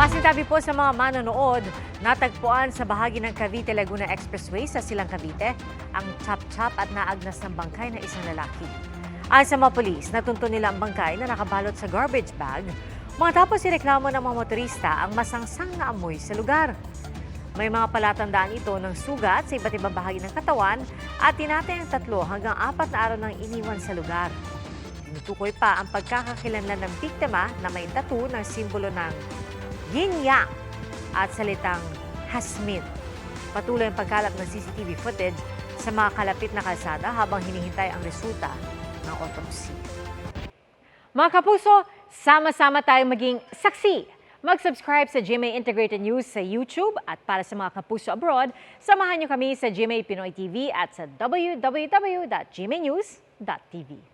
Masintabi po sa mga manonood, natagpuan sa bahagi ng Cavite-Laguna Expressway sa Silang Cavite ang chop-chop at naagnas ng bangkay na isang lalaki. Ayon sa mga pulis, natunto nila ang bangkay na nakabalot sa garbage bag, matapos ireklamo ng mga motorista ang masangsang na amoy sa lugar. May mga palatandaan ito ng sugat sa iba't ibang bahagi ng katawan at tinatayang 3 hanggang 4 na araw nang iniwan sa lugar. Tinutukoy pa ang pagkakakilanlan ng biktima na may tattoo ng simbolo ng yin-yang at salitang Hasmin. Patuloy ang pagkalap ng CCTV footage sa mga kalapit na kalsada habang hinihintay ang resulta ng autopsy. Mga kapuso, sama-sama tayong maging saksi. Mag-subscribe sa GMA Integrated News sa YouTube at para sa mga kapuso abroad, samahan niyo kami sa GMA Pinoy TV at sa www.gmanews.tv.